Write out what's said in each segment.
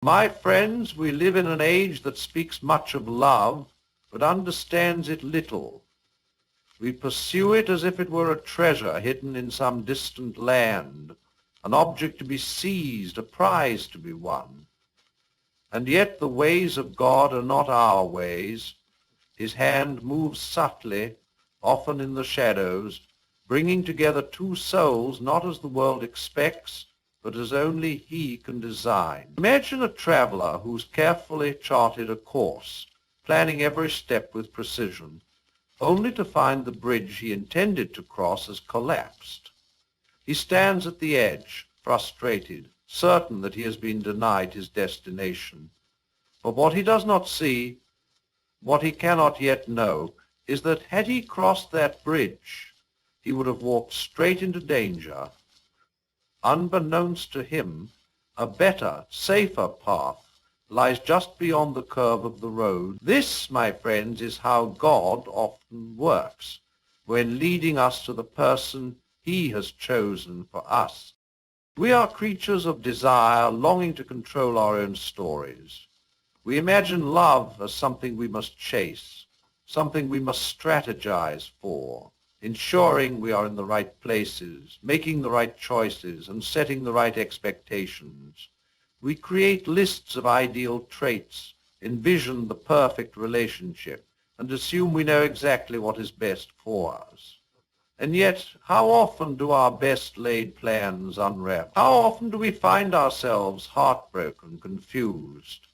My friends, we live in an age that speaks much of love, but understands it little. We pursue it as if it were a treasure hidden in some distant land, an object to be seized, a prize to be won. And yet the ways of God are not our ways. His hand moves subtly, often in the shadows, bringing together two souls not as the world expects, but as only he can design. Imagine a traveler who's carefully charted a course, planning every step with precision, only to find the bridge he intended to cross has collapsed. He stands at the edge, frustrated, certain that he has been denied his destination. But what he does not see, what he cannot yet know, is that had he crossed that bridge, he would have walked straight into danger. Unbeknownst to him, a better, safer path lies just beyond the curve of the road. This, my friends, is how God often works, when leading us to the person he has chosen for us. We are creatures of desire, longing to control our own stories. We imagine love as something we must chase, something we must strategize for, ensuring we are in the right places, making the right choices, and setting the right expectations. We create lists of ideal traits, envision the perfect relationship, and assume we know exactly what is best for us. And yet, how often do our best laid plans unravel? How often do we find ourselves heartbroken, confused,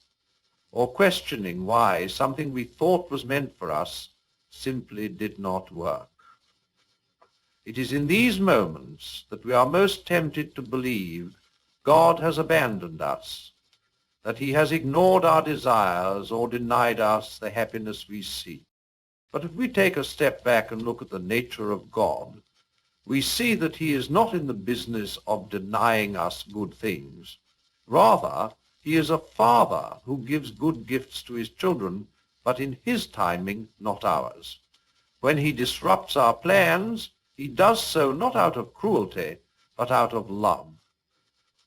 or questioning why something we thought was meant for us simply did not work? It is in these moments that we are most tempted to believe God has abandoned us, that he has ignored our desires or denied us the happiness we seek. But if we take a step back and look at the nature of God, we see that he is not in the business of denying us good things. Rather, he is a father who gives good gifts to his children, but in his timing, not ours. When he disrupts our plans, he does so not out of cruelty, but out of love.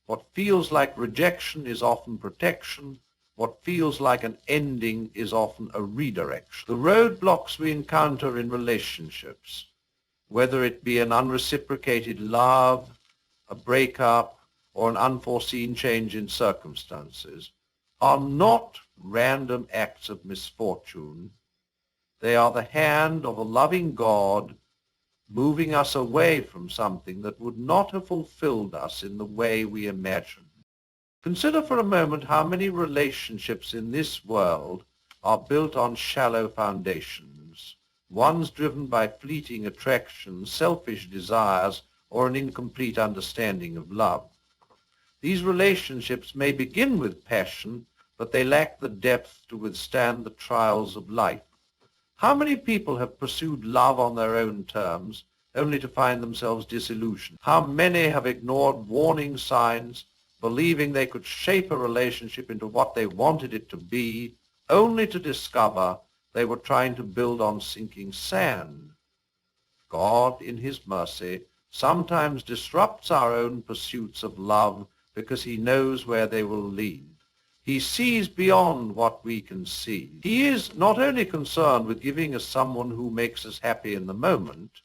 What feels like rejection is often protection. What feels like an ending is often a redirection. The roadblocks we encounter in relationships, whether it be an unreciprocated love, a breakup, or an unforeseen change in circumstances, are not random acts of misfortune. They are the hand of a loving God moving us away from something that would not have fulfilled us in the way we imagined. Consider for a moment how many relationships in this world are built on shallow foundations, ones driven by fleeting attractions, selfish desires, or an incomplete understanding of love. These relationships may begin with passion, but they lack the depth to withstand the trials of life. How many people have pursued love on their own terms, only to find themselves disillusioned? How many have ignored warning signs, believing they could shape a relationship into what they wanted it to be, only to discover they were trying to build on sinking sand? God, in his mercy, sometimes disrupts our own pursuits of love because he knows where they will lead. He sees beyond what we can see. He is not only concerned with giving us someone who makes us happy in the moment,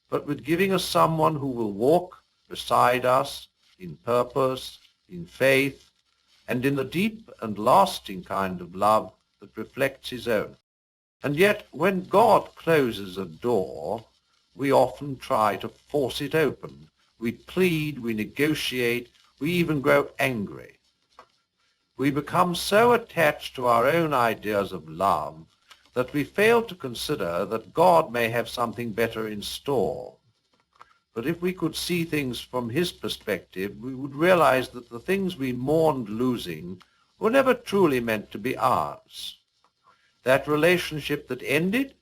but with giving us someone who will walk beside us in purpose, in faith, and in the deep and lasting kind of love that reflects his own. And yet, when God closes a door, we often try to force it open. We plead, we negotiate, we even grow angry. We become so attached to our own ideas of love that we fail to consider that God may have something better in store. But if we could see things from his perspective, we would realize that the things we mourned losing were never truly meant to be ours. That relationship that ended,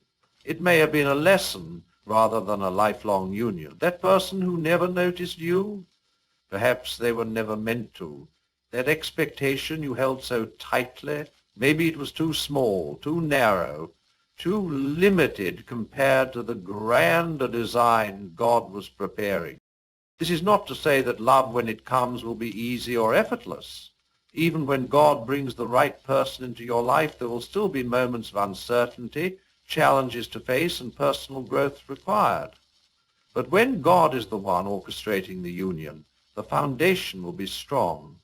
it may have been a lesson rather than a lifelong union. That person who never noticed you, perhaps they were never meant to. That expectation you held so tightly, maybe it was too small, too narrow, too limited compared to the grander design God was preparing. This is not to say that love, when it comes, will be easy or effortless. Even when God brings the right person into your life, there will still be moments of uncertainty, challenges to face, and personal growth required. But when God is the one orchestrating the union, the foundation will be strong.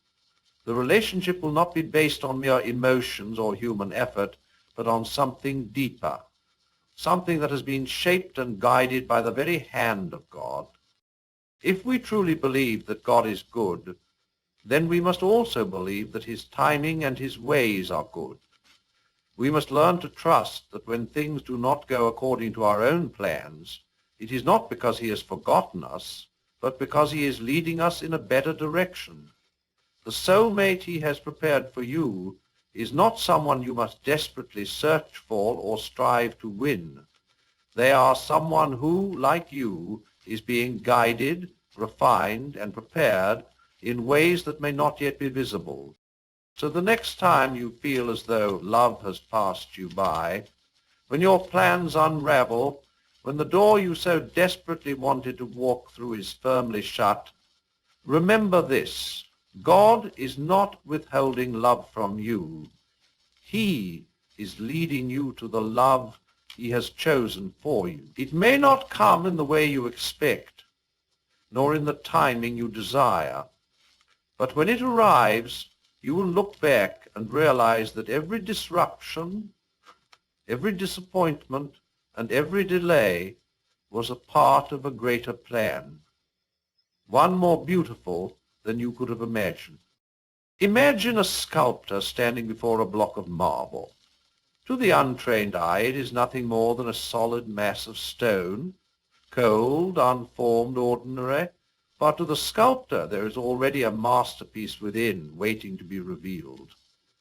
The relationship will not be based on mere emotions or human effort, but on something deeper, something that has been shaped and guided by the very hand of God. If we truly believe that God is good, then we must also believe that his timing and his ways are good. We must learn to trust that when things do not go according to our own plans, it is not because he has forgotten us, but because he is leading us in a better direction. The soulmate he has prepared for you is not someone you must desperately search for or strive to win. They are someone who, like you, is being guided, refined, and prepared in ways that may not yet be visible. So the next time you feel as though love has passed you by, when your plans unravel, when the door you so desperately wanted to walk through is firmly shut, remember this: God is not withholding love from you. He is leading you to the love he has chosen for you. It may not come in the way you expect, nor in the timing you desire, but when it arrives, you will look back and realize that every disruption, every disappointment, and every delay was a part of a greater plan, one more beautiful than you could have imagined. Imagine a sculptor standing before a block of marble. To the untrained eye, it is nothing more than a solid mass of stone, cold, unformed, ordinary, but to the sculptor there is already a masterpiece within, waiting to be revealed.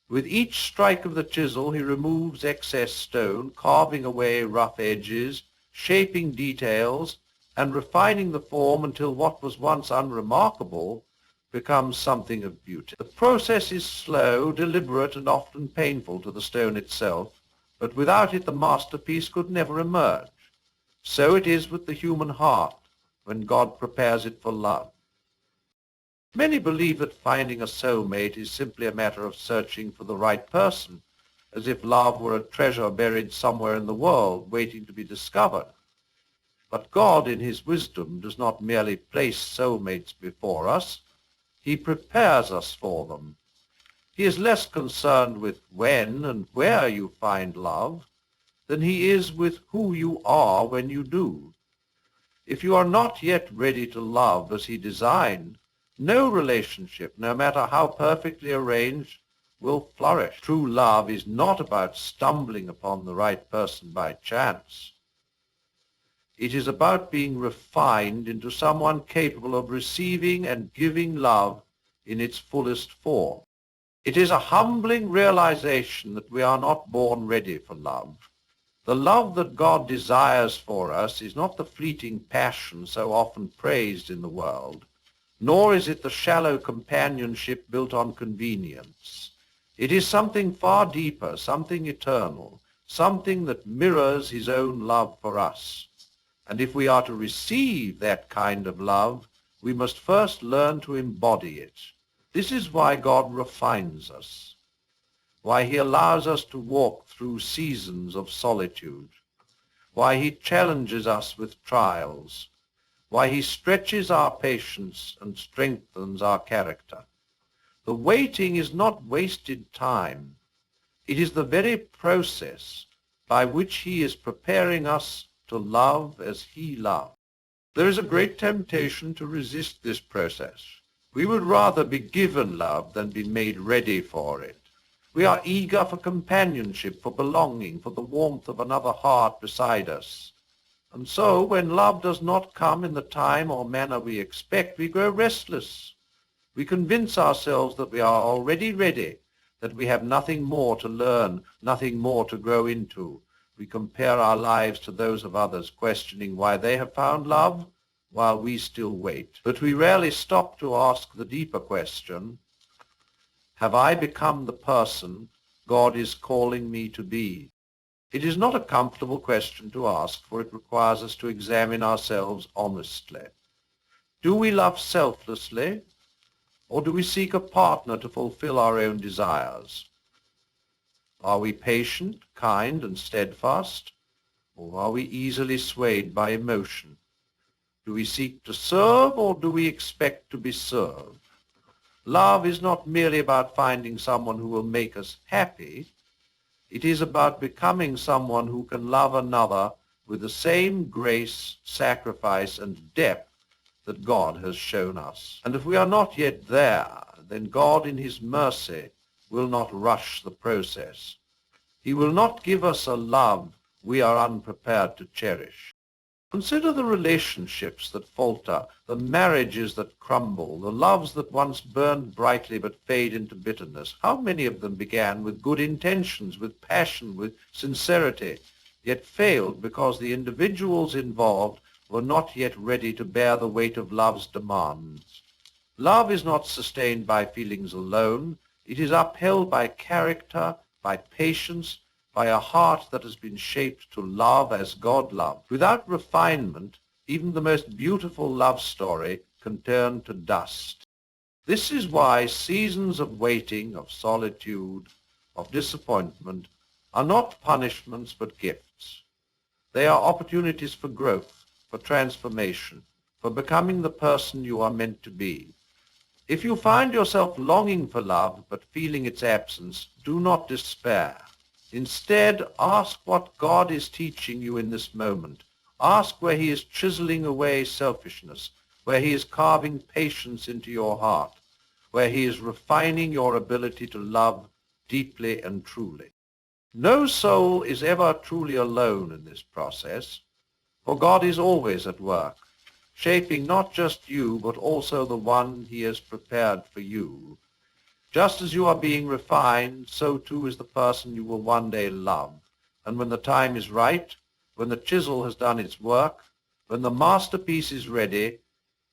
With each strike of the chisel he removes excess stone, carving away rough edges, shaping details, and refining the form until what was once unremarkable becomes something of beauty. The process is slow, deliberate, and often painful to the stone itself, but without it the masterpiece could never emerge. So it is with the human heart when God prepares it for love. Many believe that finding a soulmate is simply a matter of searching for the right person, as if love were a treasure buried somewhere in the world waiting to be discovered. But God, in his wisdom, does not merely place soulmates before us. He prepares us for them. He is less concerned with when and where you find love than he is with who you are when you do. If you are not yet ready to love as he designed, no relationship, no matter how perfectly arranged, will flourish. True love is not about stumbling upon the right person by chance. It is about being refined into someone capable of receiving and giving love in its fullest form. It is a humbling realization that we are not born ready for love. The love that God desires for us is not the fleeting passion so often praised in the world, nor is it the shallow companionship built on convenience. It is something far deeper, something eternal, something that mirrors his own love for us. And if we are to receive that kind of love, we must first learn to embody it. This is why God refines us, why he allows us to walk through seasons of solitude, why he challenges us with trials, why he stretches our patience and strengthens our character. The waiting is not wasted time. It is the very process by which he is preparing us to love as he loved. There is a great temptation to resist this process. We would rather be given love than be made ready for it. We are eager for companionship, for belonging, for the warmth of another heart beside us. And so, when love does not come in the time or manner we expect, we grow restless. We convince ourselves that we are already ready, that we have nothing more to learn, nothing more to grow into. We compare our lives to those of others, questioning why they have found love while we still wait. But we rarely stop to ask the deeper question: have I become the person God is calling me to be? It is not a comfortable question to ask, for it requires us to examine ourselves honestly. Do we love selflessly, or do we seek a partner to fulfill our own desires? Are we patient, kind, and steadfast, or are we easily swayed by emotion? Do we seek to serve, or do we expect to be served? Love is not merely about finding someone who will make us happy. It is about becoming someone who can love another with the same grace, sacrifice, and depth that God has shown us. And if we are not yet there, then God in his mercy will not rush the process. He will not give us a love we are unprepared to cherish. Consider the relationships that falter, the marriages that crumble, the loves that once burned brightly but fade into bitterness. How many of them began with good intentions, with passion, with sincerity, yet failed because the individuals involved were not yet ready to bear the weight of love's demands. Love is not sustained by feelings alone. It is upheld by character, by patience, by a heart that has been shaped to love as God loved. Without refinement, even the most beautiful love story can turn to dust. This is why seasons of waiting, of solitude, of disappointment are not punishments but gifts. They are opportunities for growth, for transformation, for becoming the person you are meant to be. If you find yourself longing for love but feeling its absence, do not despair. Instead, ask what God is teaching you in this moment. Ask where he is chiseling away selfishness, where he is carving patience into your heart, where he is refining your ability to love deeply and truly. No soul is ever truly alone in this process, for God is always at work, shaping not just you, but also the one he has prepared for you. Just as you are being refined, so too is the person you will one day love. And when the time is right, when the chisel has done its work, when the masterpiece is ready,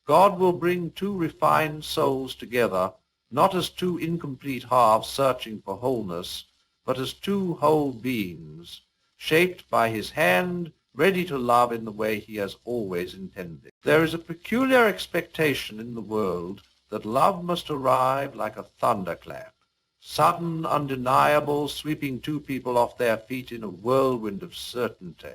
God will bring two refined souls together, not as two incomplete halves searching for wholeness, but as two whole beings, shaped by his hand, ready to love in the way he has always intended. There is a peculiar expectation in the world that love must arrive like a thunderclap, sudden, undeniable, sweeping two people off their feet in a whirlwind of certainty.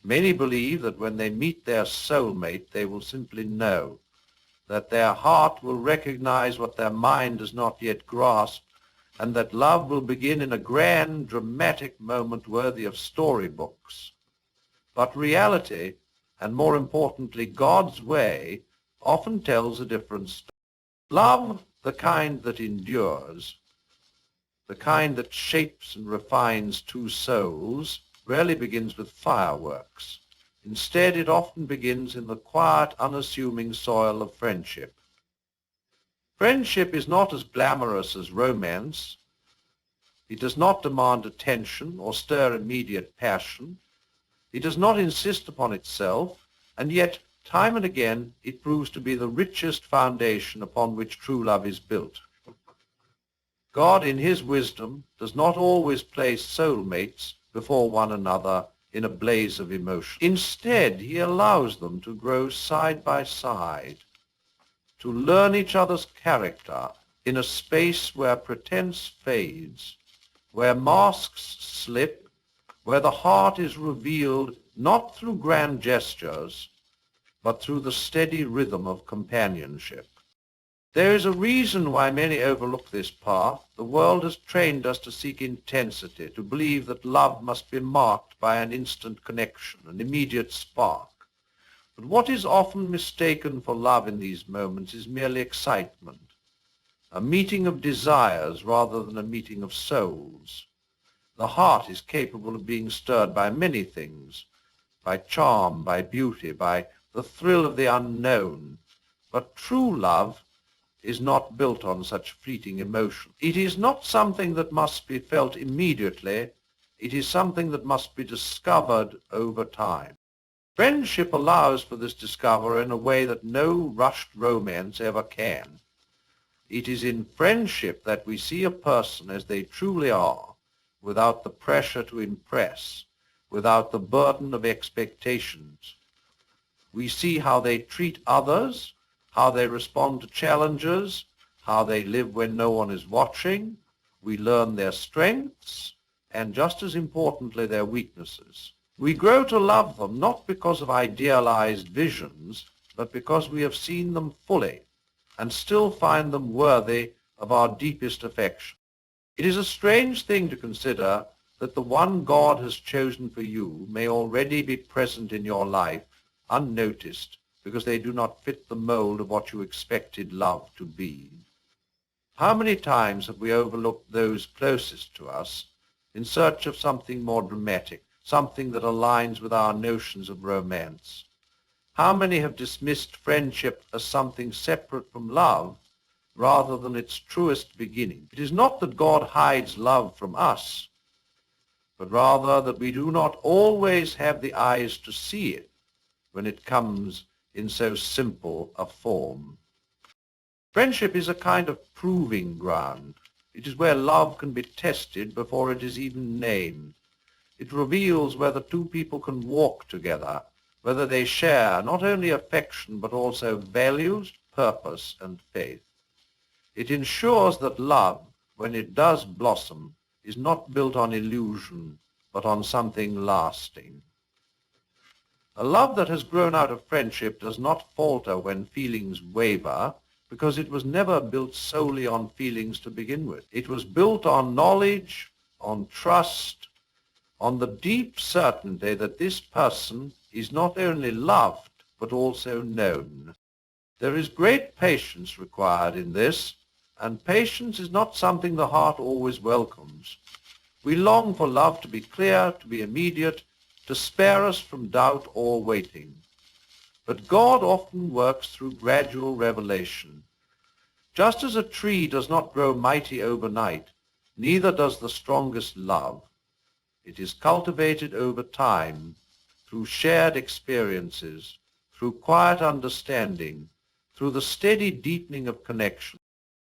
Many believe that when they meet their soulmate, they will simply know, that their heart will recognize what their mind has not yet grasped, and that love will begin in a grand, dramatic moment worthy of storybooks. But reality, and more importantly, God's way, often tells a different story. Love, the kind that endures, the kind that shapes and refines two souls, rarely begins with fireworks. Instead, it often begins in the quiet, unassuming soil of friendship. Friendship is not as glamorous as romance. It does not demand attention or stir immediate passion. It does not insist upon itself, and yet, time and again, it proves to be the richest foundation upon which true love is built. God, in his wisdom, does not always place soulmates before one another in a blaze of emotion. Instead, he allows them to grow side by side, to learn each other's character in a space where pretense fades, where masks slip, where the heart is revealed not through grand gestures, but through the steady rhythm of companionship. There is a reason why many overlook this path. The world has trained us to seek intensity, to believe that love must be marked by an instant connection, an immediate spark. But what is often mistaken for love in these moments is merely excitement, a meeting of desires rather than a meeting of souls. The heart is capable of being stirred by many things, by charm, by beauty, by the thrill of the unknown. But true love is not built on such fleeting emotion. It is not something that must be felt immediately. It is something that must be discovered over time. Friendship allows for this discovery in a way that no rushed romance ever can. It is in friendship that we see a person as they truly are, without the pressure to impress, without the burden of expectations. We see how they treat others, how they respond to challenges, how they live when no one is watching. We learn their strengths and, just as importantly, their weaknesses. We grow to love them not because of idealized visions, but because we have seen them fully and still find them worthy of our deepest affection. It is a strange thing to consider that the one God has chosen for you may already be present in your life unnoticed because they do not fit the mold of what you expected love to be. How many times have we overlooked those closest to us in search of something more dramatic, something that aligns with our notions of romance? How many have dismissed friendship as something separate from love rather than its truest beginning? It is not that God hides love from us, but rather that we do not always have the eyes to see it when it comes in so simple a form. Friendship is a kind of proving ground. It is where love can be tested before it is even named. It reveals whether two people can walk together, whether they share not only affection but also values, purpose, and faith. It ensures that love, when it does blossom, is not built on illusion, but on something lasting. A love that has grown out of friendship does not falter when feelings waver, because it was never built solely on feelings to begin with. It was built on knowledge, on trust, on the deep certainty that this person is not only loved, but also known. There is great patience required in this, and patience is not something the heart always welcomes. We long for love to be clear, to be immediate, to spare us from doubt or waiting. But God often works through gradual revelation. Just as a tree does not grow mighty overnight, neither does the strongest love. It is cultivated over time, through shared experiences, through quiet understanding, through the steady deepening of connection.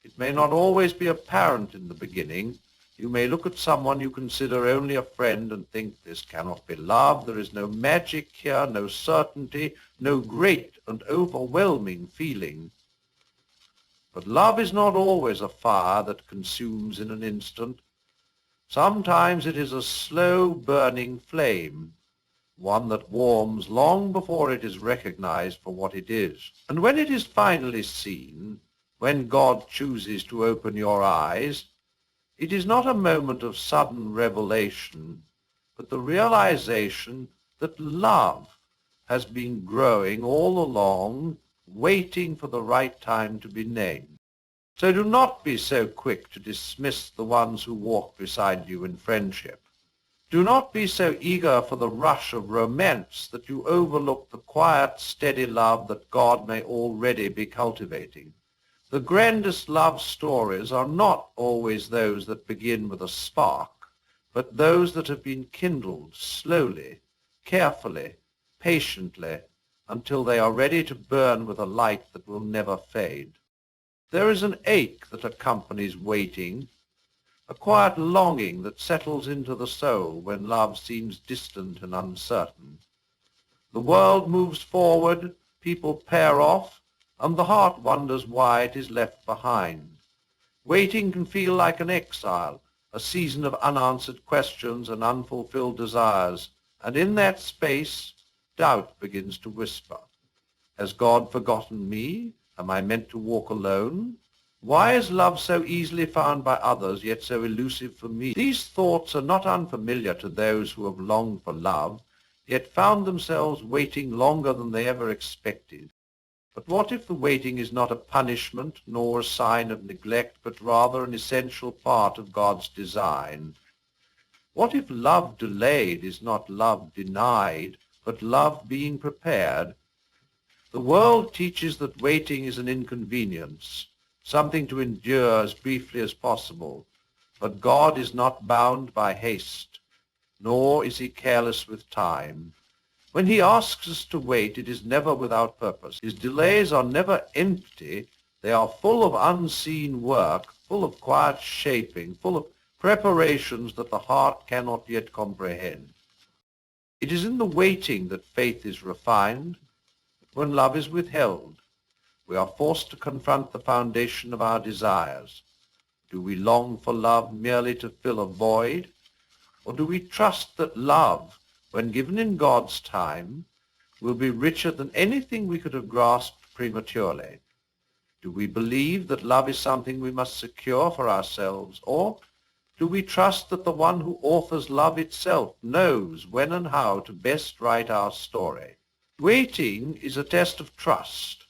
It may not always be apparent in the beginning. You may look at someone you consider only a friend and think, this cannot be love, there is no magic here, no certainty, no great and overwhelming feeling. But love is not always a fire that consumes in an instant. Sometimes it is a slow burning flame, one that warms long before it is recognized for what it is. And when it is finally seen, when God chooses to open your eyes, it is not a moment of sudden revelation, but the realization that love has been growing all along, waiting for the right time to be named. So do not be so quick to dismiss the ones who walk beside you in friendship. Do not be so eager for the rush of romance that you overlook the quiet, steady love that God may already be cultivating. The grandest love stories are not always those that begin with a spark, but those that have been kindled slowly, carefully, patiently, until they are ready to burn with a light that will never fade. There is an ache that accompanies waiting, a quiet longing that settles into the soul when love seems distant and uncertain. The world moves forward, people pair off, and the heart wonders why it is left behind. Waiting can feel like an exile, a season of unanswered questions and unfulfilled desires, and in that space, doubt begins to whisper. Has God forgotten me? Am I meant to walk alone? Why is love so easily found by others, yet so elusive for me? These thoughts are not unfamiliar to those who have longed for love, yet found themselves waiting longer than they ever expected. But what if the waiting is not a punishment nor a sign of neglect, but rather an essential part of God's design? What if love delayed is not love denied, but love being prepared? The world teaches that waiting is an inconvenience, something to endure as briefly as possible. But God is not bound by haste, nor is he careless with time. When he asks us to wait, it is never without purpose. His delays are never empty. They are full of unseen work, full of quiet shaping, full of preparations that the heart cannot yet comprehend. It is in the waiting that faith is refined, when love is withheld. we are forced to confront the foundation of our desires. Do we long for love merely to fill a void? Or do we trust that love, when given in God's time, will be richer than anything we could have grasped prematurely? Do we believe that love is something we must secure for ourselves? Or do we trust that the one who authors love itself knows when and how to best write our story? Waiting is a test of trust.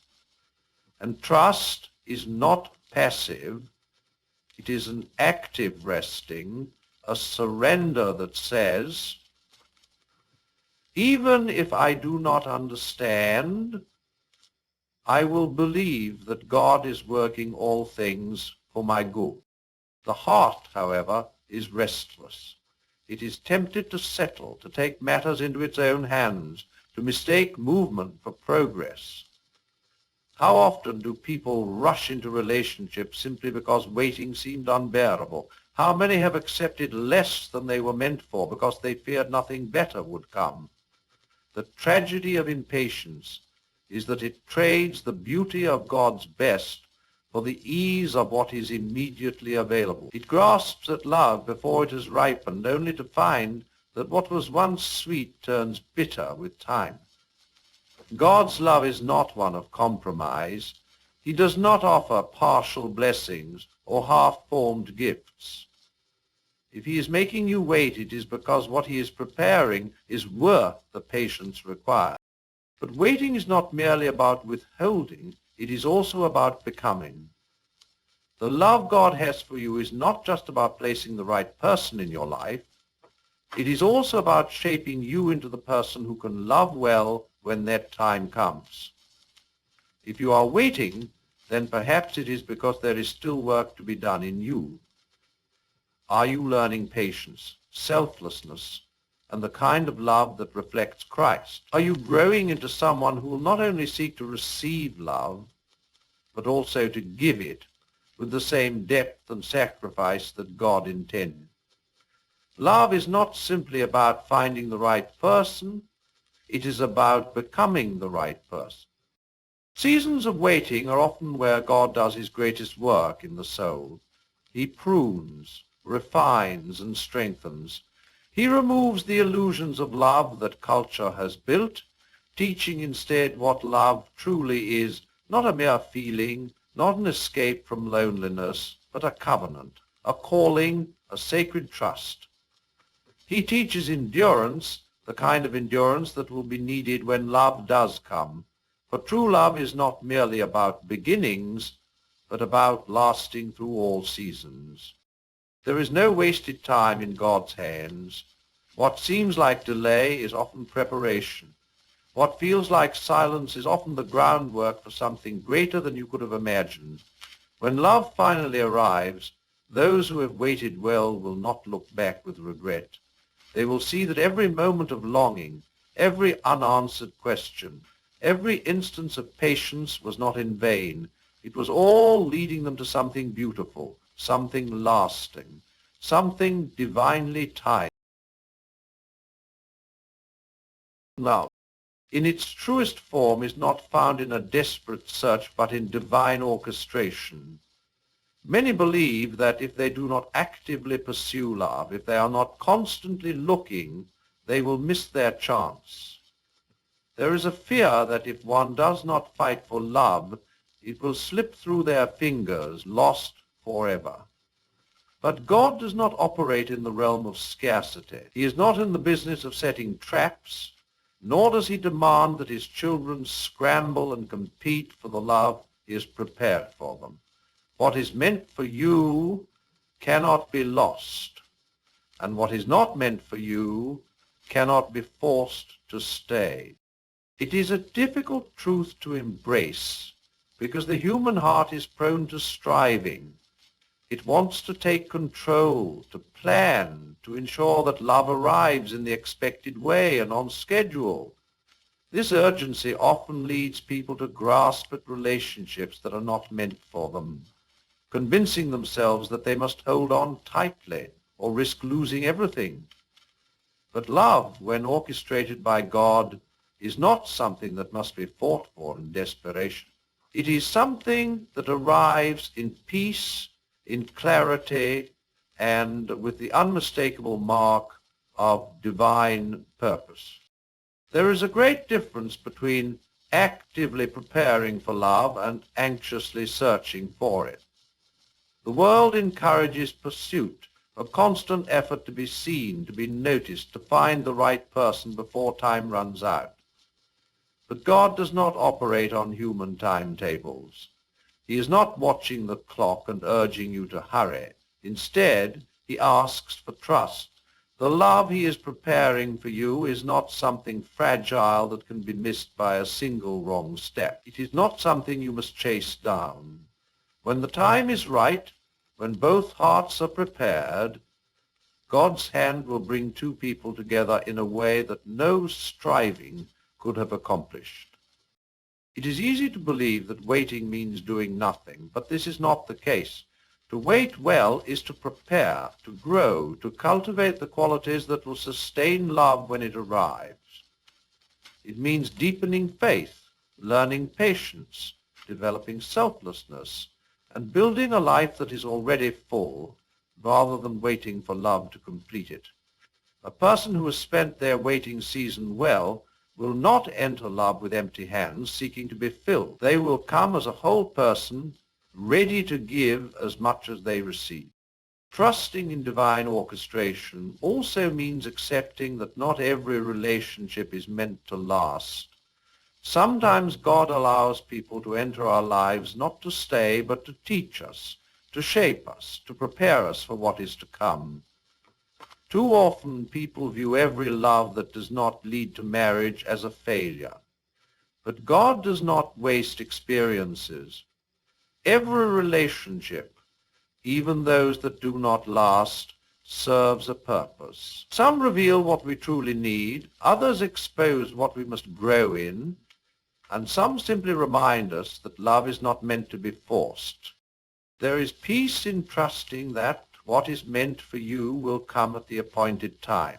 And trust is not passive. It is an active resting, a surrender that says, even if I do not understand, I will believe that God is working all things for my good. The heart, however, is restless. It is tempted to settle, to take matters into its own hands, to mistake movement for progress. How often do people rush into relationships simply because waiting seemed unbearable? How many have accepted less than they were meant for because they feared nothing better would come? The tragedy of impatience is that it trades the beauty of God's best for the ease of what is immediately available. It grasps at love before it has ripened, only to find that what was once sweet turns bitter with time. God's love is not one of compromise. He does not offer partial blessings or half-formed gifts. If he is making you wait, it is because what he is preparing is worth the patience required. But waiting is not merely about withholding, it is also about becoming. The love God has for you is not just about placing the right person in your life. It is also about shaping you into the person who can love well when that time comes. If you are waiting, then perhaps it is because there is still work to be done in you. Are you learning patience, selflessness, and the kind of love that reflects Christ? Are you growing into someone who will not only seek to receive love, but also to give it with the same depth and sacrifice that God intended? Love is not simply about finding the right person, it is about becoming the right person. Seasons of waiting are often where God does his greatest work in the soul. He prunes, refines, and strengthens. He removes the illusions of love that culture has built, teaching instead what love truly is, not a mere feeling, not an escape from loneliness, but a covenant, a calling, a sacred trust. He teaches endurance, the kind of endurance that will be needed when love does come. For true love is not merely about beginnings, but about lasting through all seasons. There is no wasted time in God's hands. What seems like delay is often preparation. What feels like silence is often the groundwork for something greater than you could have imagined. When love finally arrives, those who have waited well will not look back with regret. They will see that every moment of longing, every unanswered question, every instance of patience was not in vain. It was all leading them to something beautiful, something lasting, something divinely timed. Love, in its truest form, is not found in a desperate search, but in divine orchestration. Many believe that if they do not actively pursue love, if they are not constantly looking, they will miss their chance. There is a fear that if one does not fight for love, it will slip through their fingers, lost forever. But God does not operate in the realm of scarcity. He is not in the business of setting traps, nor does he demand that his children scramble and compete for the love he has prepared for them. What is meant for you cannot be lost, and what is not meant for you cannot be forced to stay. It is a difficult truth to embrace because the human heart is prone to striving. It wants to take control, to plan, to ensure that love arrives in the expected way and on schedule. This urgency often leads people to grasp at relationships that are not meant for them, convincing themselves that they must hold on tightly or risk losing everything. But love, when orchestrated by God, is not something that must be fought for in desperation. It is something that arrives in peace, in clarity, and with the unmistakable mark of divine purpose. There is a great difference between actively preparing for love and anxiously searching for it. The world encourages pursuit, a constant effort to be seen, to be noticed, to find the right person before time runs out. But God does not operate on human timetables. He is not watching the clock and urging you to hurry. Instead, he asks for trust. The love he is preparing for you is not something fragile that can be missed by a single wrong step. It is not something you must chase down. When the time is right, when both hearts are prepared, God's hand will bring two people together in a way that no striving could have accomplished. It is easy to believe that waiting means doing nothing, but this is not the case. To wait well is to prepare, to grow, to cultivate the qualities that will sustain love when it arrives. It means deepening faith, learning patience, developing selflessness, and building a life that is already full, rather than waiting for love to complete it. A person who has spent their waiting season well will not enter love with empty hands, seeking to be filled. They will come as a whole person, ready to give as much as they receive. Trusting in divine orchestration also means accepting that not every relationship is meant to last. Sometimes God allows people to enter our lives not to stay, but to teach us, to shape us, to prepare us for what is to come. Too often people view every love that does not lead to marriage as a failure. But God does not waste experiences. Every relationship, even those that do not last, serves a purpose. Some reveal what we truly need, others expose what we must grow in, and some simply remind us that love is not meant to be forced. There is peace in trusting that what is meant for you will come at the appointed time.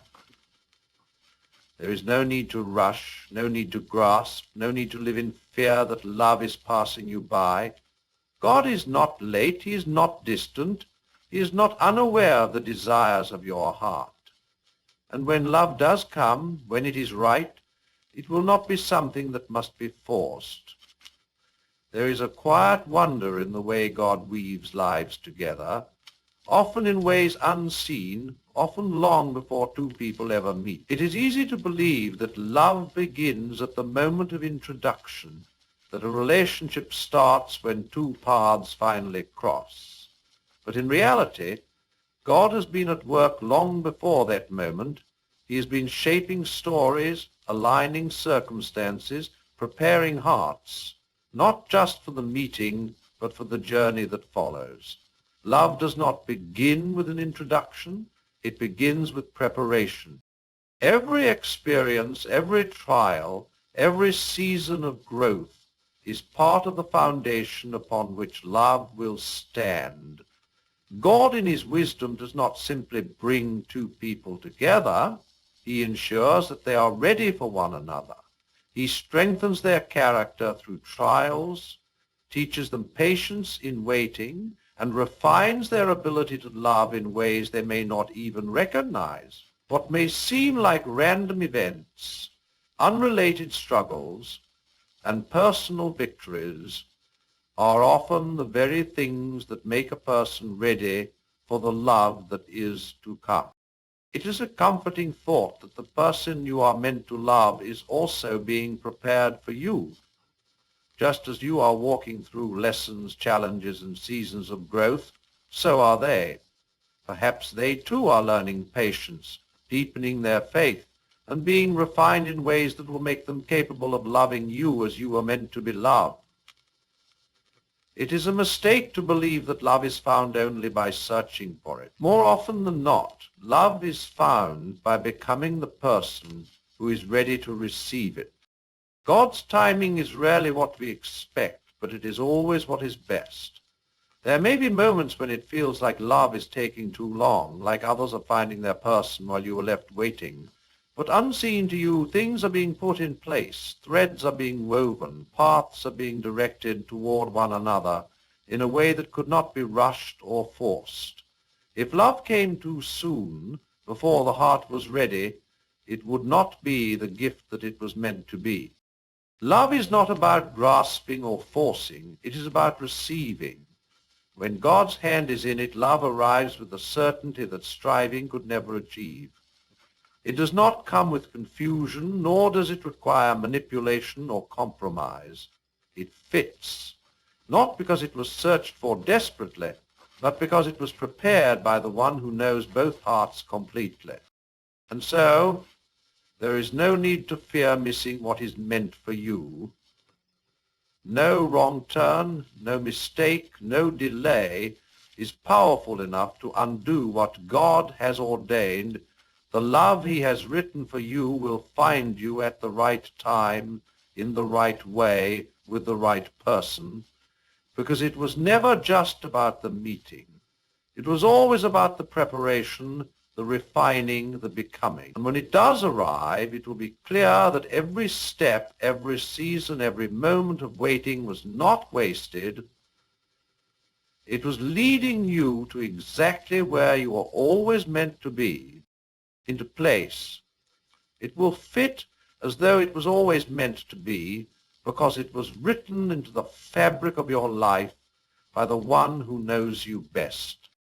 There is no need to rush, no need to grasp, no need to live in fear that love is passing you by. God is not late, he is not distant, he is not unaware of the desires of your heart. And when love does come, when it is right, it will not be something that must be forced. There is a quiet wonder in the way God weaves lives together, often in ways unseen, often long before two people ever meet. It is easy to believe that love begins at the moment of introduction, that a relationship starts when two paths finally cross. But in reality, God has been at work long before that moment. He has been shaping stories, aligning circumstances, preparing hearts, not just for the meeting, but for the journey that follows. Love does not begin with an introduction, it begins with preparation. Every experience, every trial, every season of growth is part of the foundation upon which love will stand. God in his wisdom does not simply bring two people together, he ensures that they are ready for one another. He strengthens their character through trials, teaches them patience in waiting, and refines their ability to love in ways they may not even recognize. What may seem like random events, unrelated struggles, and personal victories are often the very things that make a person ready for the love that is to come. It is a comforting thought that the person you are meant to love is also being prepared for you. Just as you are walking through lessons, challenges, and seasons of growth, so are they. Perhaps they too are learning patience, deepening their faith, and being refined in ways that will make them capable of loving you as you were meant to be loved. It is a mistake to believe that love is found only by searching for it. More often than not, love is found by becoming the person who is ready to receive it. God's timing is rarely what we expect, but it is always what is best. There may be moments when it feels like love is taking too long, like others are finding their person while you are left waiting. But unseen to you, things are being put in place, threads are being woven, paths are being directed toward one another in a way that could not be rushed or forced. If love came too soon, before the heart was ready, it would not be the gift that it was meant to be. Love is not about grasping or forcing, it is about receiving. When God's hand is in it, love arrives with the certainty that striving could never achieve. It does not come with confusion, nor does it require manipulation or compromise. It fits, not because it was searched for desperately, but because it was prepared by the one who knows both hearts completely. And so, there is no need to fear missing what is meant for you. No wrong turn, no mistake, no delay is powerful enough to undo what God has ordained. The love he has written for you will find you at the right time, in the right way, with the right person, because it was never just about the meeting. It was always about the preparation, the refining, the becoming. And when it does arrive, it will be clear that every step, every season, every moment of waiting was not wasted. It was leading you to exactly where you were always meant to be, into place. It will fit as though it was always meant to be, because it was written into the fabric of your life by the one who knows you best.